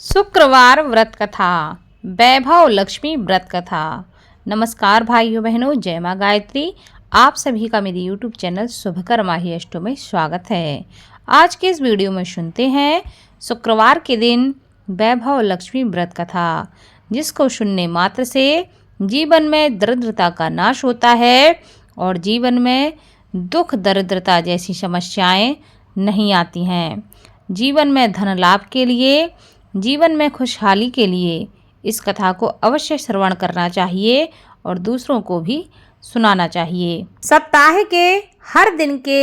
शुक्रवार व्रत कथा। वैभव लक्ष्मी व्रत कथा। नमस्कार भाइयों बहनों, जय माँ गायत्री। आप सभी का मेरे YouTube चैनल शुभकर्मा ही अष्टो में स्वागत है। आज के इस वीडियो में सुनते हैं शुक्रवार के दिन वैभव लक्ष्मी व्रत कथा, जिसको सुनने मात्र से जीवन में दरिद्रता का नाश होता है और जीवन में दुख दरिद्रता जैसी समस्याएं नहीं आती हैं। जीवन में धन लाभ के लिए, जीवन में खुशहाली के लिए इस कथा को अवश्य श्रवण करना चाहिए और दूसरों को भी सुनाना चाहिए। सप्ताह के हर दिन के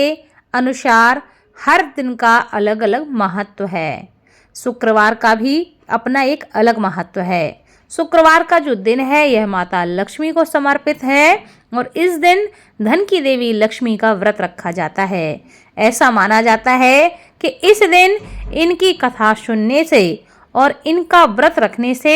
अनुसार हर दिन का अलग अलग महत्व है। शुक्रवार का भी अपना एक अलग महत्व है। शुक्रवार का जो दिन है यह माता लक्ष्मी को समर्पित है और इस दिन धन की देवी लक्ष्मी का व्रत रखा जाता है। ऐसा माना जाता है कि इस दिन इनकी कथा सुनने से और इनका व्रत रखने से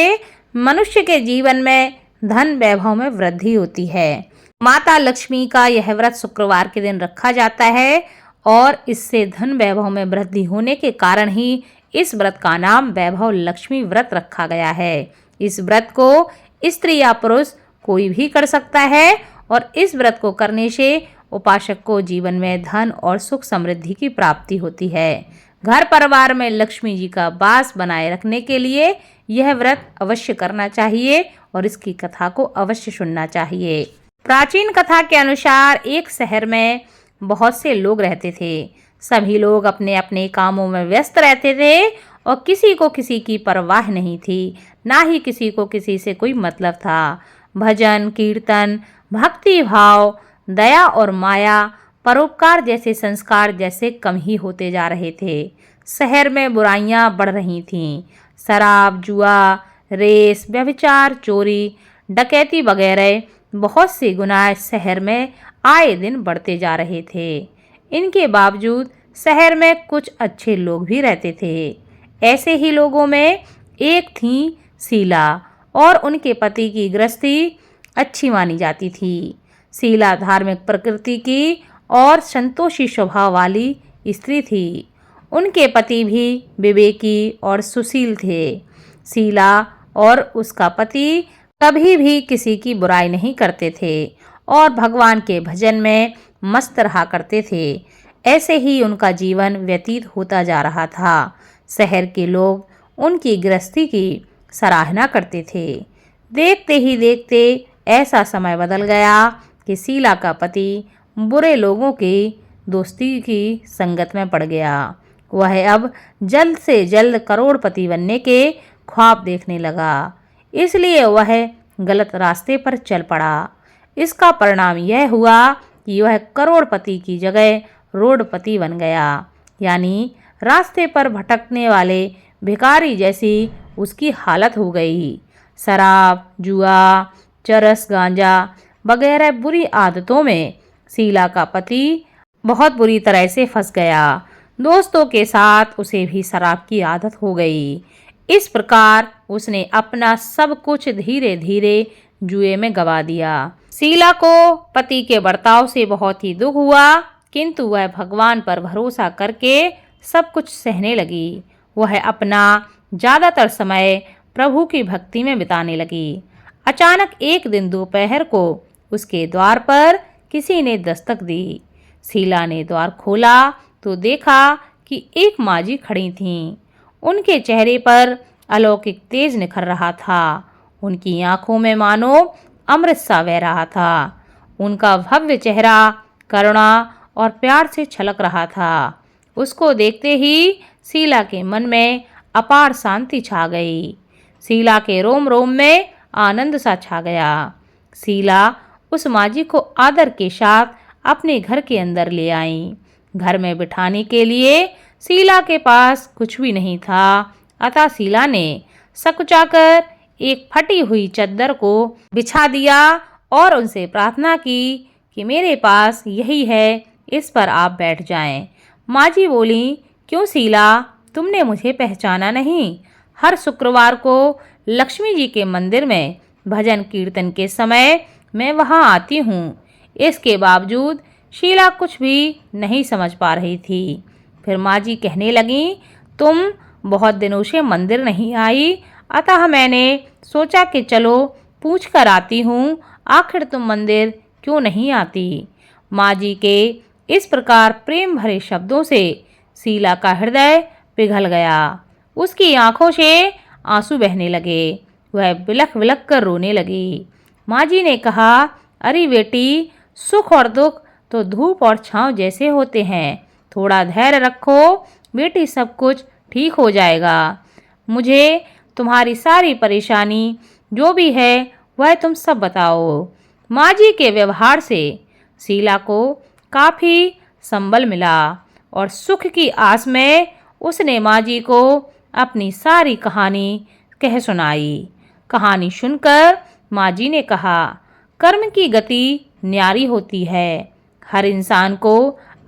मनुष्य के जीवन में धन वैभव में वृद्धि होती है। माता लक्ष्मी का यह व्रत शुक्रवार के दिन रखा जाता है और इससे धन वैभव में वृद्धि होने के कारण ही इस व्रत का नाम वैभव लक्ष्मी व्रत रखा गया है। इस व्रत को स्त्री या पुरुष कोई भी कर सकता है और इस व्रत को करने से उपासक को जीवन में धन और सुख समृद्धि की प्राप्ति होती है। घर परिवार में लक्ष्मी जी का वास बनाए रखने के लिए यह व्रत अवश्य करना चाहिए और इसकी कथा को अवश्य सुनना चाहिए। प्राचीन कथा के अनुसार एक शहर में बहुत से लोग रहते थे। सभी लोग अपने अपने कामों में व्यस्त रहते थे और किसी को किसी की परवाह नहीं थी, ना ही किसी को किसी से कोई मतलब था। भजन, कीर्तन, भक्ति भाव, दया और माया, परोपकार जैसे संस्कार जैसे कम ही होते जा रहे थे। शहर में बुराइयां बढ़ रही थीं। शराब, जुआ, रेस, व्यभिचार, चोरी, डकैती वगैरह बहुत से गुनाह शहर में आए दिन बढ़ते जा रहे थे। इनके बावजूद शहर में कुछ अच्छे लोग भी रहते थे। ऐसे ही लोगों में एक थी शीला और उनके पति की गृहस्थी अच्छी मानी जाती थी। शीला धार्मिक प्रकृति की और संतोषी स्वभाव वाली स्त्री थी। उनके पति भी विवेकी और सुशील थे। शीला और उसका पति कभी भी किसी की बुराई नहीं करते थे और भगवान के भजन में मस्त रहा करते थे। ऐसे ही उनका जीवन व्यतीत होता जा रहा था। शहर के लोग उनकी गृहस्थी की सराहना करते थे। देखते ही देखते ऐसा समय बदल गया कि शीला का पति बुरे लोगों की दोस्ती की संगत में पड़ गया। वह अब जल्द से जल्द करोड़पति बनने के ख्वाब देखने लगा, इसलिए वह गलत रास्ते पर चल पड़ा। इसका परिणाम यह हुआ कि वह करोड़पति की जगह रोडपति बन गया, यानी रास्ते पर भटकने वाले भिखारी जैसी उसकी हालत हो गई। शराब, जुआ, चरस, गांजा वगैरह बुरी आदतों में शीला का पति बहुत बुरी तरह से फंस गया। दोस्तों के साथ उसे भी शराब की आदत हो गई। इस प्रकार उसने अपना सब कुछ धीरे धीरे जुए में गवा दिया। शीला को पति के बर्ताव से बहुत ही दुख हुआ, किंतु वह भगवान पर भरोसा करके सब कुछ सहने लगी। वह अपना ज्यादातर समय प्रभु की भक्ति में बिताने लगी। अचानक एक दिन दोपहर को उसके द्वार पर किसी ने दस्तक दी। शीला ने द्वार खोला तो देखा कि एक माजी खड़ी थीं। उनके चेहरे पर अलौकिक तेज निखर रहा था। उनकी आंखों में मानो अमृत सा बह रहा था। उनका भव्य चेहरा करुणा और प्यार से छलक रहा था। उसको देखते ही शीला के मन में अपार शांति छा गई। शीला के रोम रोम में आनंद सा छा गया। शीला उस माजी को आदर के साथ अपने घर के अंदर ले आई। घर में बिठाने के लिए शीला के पास कुछ भी नहीं था, अतः शीला ने सकुचाकर एक फटी हुई चद्दर को बिछा दिया और उनसे प्रार्थना की कि मेरे पास यही है, इस पर आप बैठ जाएं। माजी बोली, क्यों शीला, तुमने मुझे पहचाना नहीं? हर शुक्रवार को लक्ष्मी जी के मंदिर में भजन कीर्तन के समय मैं वहां आती हूँ। इसके बावजूद शीला कुछ भी नहीं समझ पा रही थी। फिर माँ जी कहने लगी, तुम बहुत दिनों से मंदिर नहीं आई, अतः मैंने सोचा कि चलो पूछ कर आती हूँ, आखिर तुम मंदिर क्यों नहीं आती। माँ जी के इस प्रकार प्रेम भरे शब्दों से शीला का हृदय पिघल गया। उसकी आंखों से आंसू बहने लगे। वह बिलख बिलख कर रोने लगी। माँ जी ने कहा, अरे बेटी, सुख और दुख तो धूप और छांव जैसे होते हैं, थोड़ा धैर्य रखो बेटी, सब कुछ ठीक हो जाएगा। मुझे तुम्हारी सारी परेशानी जो भी है वह तुम सब बताओ। माँ जी के व्यवहार से शीला को काफ़ी संबल मिला और सुख की आस में उसने माँ जी को अपनी सारी कहानी कह सुनाई। कहानी सुनकर माँ जी ने कहा, कर्म की गति न्यारी होती है। हर इंसान को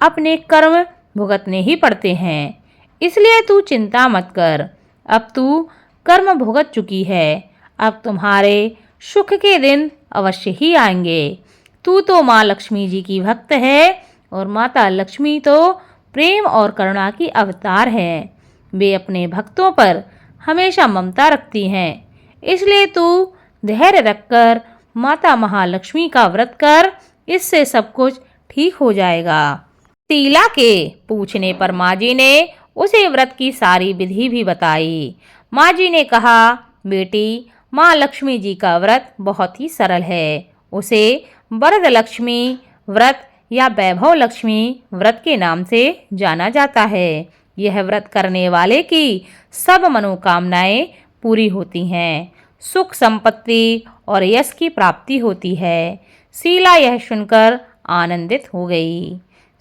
अपने कर्म भुगतने ही पड़ते हैं, इसलिए तू चिंता मत कर। अब तू कर्म भुगत चुकी है, अब तुम्हारे सुख के दिन अवश्य ही आएंगे। तू तो माँ लक्ष्मी जी की भक्त है और माता लक्ष्मी तो प्रेम और करुणा की अवतार है। वे अपने भक्तों पर हमेशा ममता रखती हैं, इसलिए तू धैर्य रखकर माता महालक्ष्मी का व्रत कर, इससे सब कुछ ठीक हो जाएगा। शीला के पूछने पर माँ जी ने उसे व्रत की सारी विधि भी बताई। माँ जी ने कहा, बेटी, माँ लक्ष्मी जी का व्रत बहुत ही सरल है। उसे वरद लक्ष्मी व्रत या वैभव लक्ष्मी व्रत के नाम से जाना जाता है। यह व्रत करने वाले की सब मनोकामनाएं पूरी होती हैं, सुख संपत्ति और यश की प्राप्ति होती है। शीला यह सुनकर आनंदित हो गई।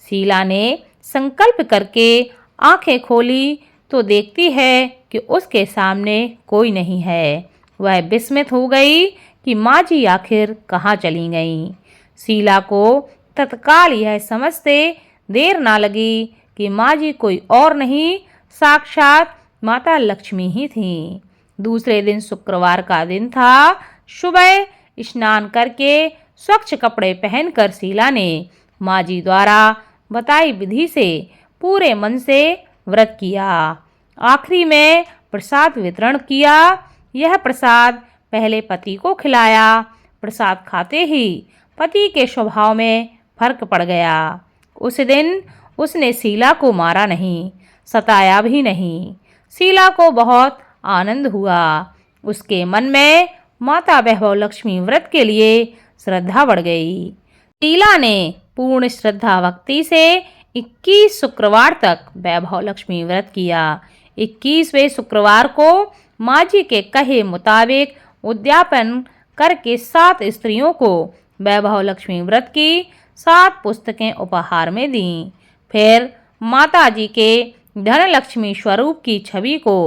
शीला ने संकल्प करके आंखें खोली तो देखती है कि उसके सामने कोई नहीं है। वह विस्मित हो गई कि माँ जी आखिर कहाँ चली गईं। शीला को तत्काल यह समझते देर ना लगी कि माँ जी कोई और नहीं, साक्षात माता लक्ष्मी ही थीं। दूसरे दिन शुक्रवार का दिन था। सुबह स्नान करके स्वच्छ कपड़े पहनकर शीला ने माँ जी द्वारा बताई विधि से पूरे मन से व्रत किया। आखिरी में प्रसाद वितरण किया। यह प्रसाद पहले पति को खिलाया। प्रसाद खाते ही पति के स्वभाव में फर्क पड़ गया। उस दिन उसने शीला को मारा नहीं, सताया भी नहीं। शीला को बहुत आनंद हुआ। उसके मन में माता वैभव लक्ष्मी व्रत के लिए श्रद्धा बढ़ गई। शीला ने पूर्ण श्रद्धा भक्ति से 21 शुक्रवार तक वैभव लक्ष्मी व्रत किया। 21वें शुक्रवार को माँ जी के कहे मुताबिक उद्यापन करके 7 स्त्रियों को वैभव लक्ष्मी व्रत की 7 पुस्तकें उपहार में दीं। फिर माता जी के धन लक्ष्मी स्वरूप की छवि को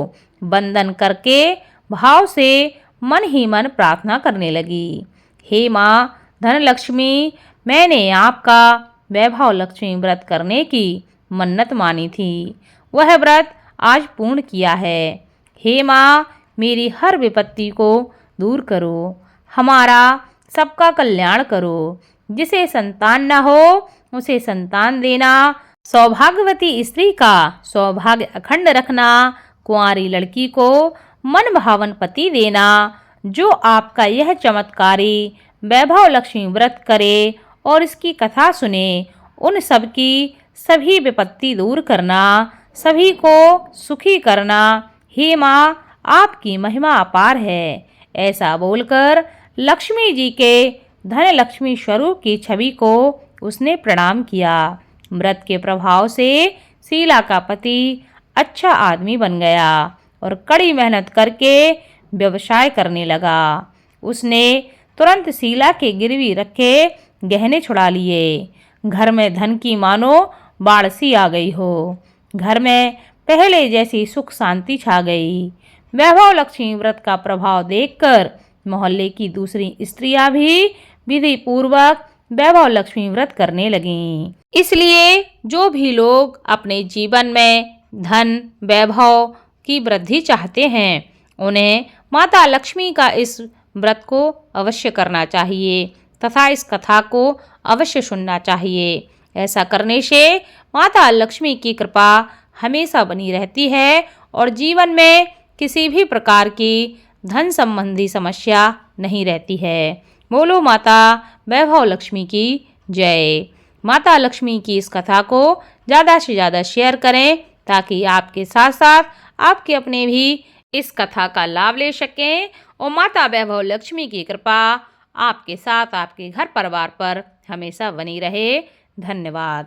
वंदन करके भाव से मन ही मन प्रार्थना करने लगी। हे माँ धन लक्ष्मी, मैंने आपका वैभव लक्ष्मी व्रत करने की मन्नत मानी थी, वह व्रत आज पूर्ण किया है। हे माँ, मेरी हर विपत्ति को दूर करो, हमारा सबका कल्याण करो। जिसे संतान न हो उसे संतान देना, सौभाग्यवती स्त्री का सौभाग्य अखंड रखना, कुंवारी लड़की को मन भावन पति देना। जो आपका यह चमत्कारी वैभव लक्ष्मी व्रत करे और इसकी कथा सुने, उन सब की सभी विपत्ति दूर करना, सभी को सुखी करना। हे माँ, आपकी महिमा अपार है। ऐसा बोलकर लक्ष्मी जी के धन लक्ष्मी स्वरूप की छवि को उसने प्रणाम किया। व्रत के प्रभाव से शीला का पति अच्छा आदमी बन गया और कड़ी मेहनत करके व्यवसाय करने लगा। उसने तुरंत शीला के गिरवी रखे गहने छुड़ा लिए। घर में धन की मानो बाढ़ सी आ गई हो। घर में पहले जैसी सुख शांति छा गई। वैभव लक्ष्मी व्रत का प्रभाव देखकर मोहल्ले की दूसरी स्त्रियां भी विधि पूर्वक वैभव लक्ष्मी व्रत करने लगीं। इसलिए जो भी लोग अपने जीवन में धन वैभव की वृद्धि चाहते हैं, उन्हें माता लक्ष्मी का इस व्रत को अवश्य करना चाहिए तथा इस कथा को अवश्य सुनना चाहिए। ऐसा करने से माता लक्ष्मी की कृपा हमेशा बनी रहती है और जीवन में किसी भी प्रकार की धन संबंधी समस्या नहीं रहती है। बोलो माता वैभव लक्ष्मी की जय। माता लक्ष्मी की इस कथा को ज़्यादा से ज़्यादा शेयर करें ताकि आपके साथ साथ आपके अपने भी इस कथा का लाभ ले सकें और माता वैभव लक्ष्मी की कृपा आपके साथ आपके घर परिवार पर हमेशा बनी रहे। धन्यवाद।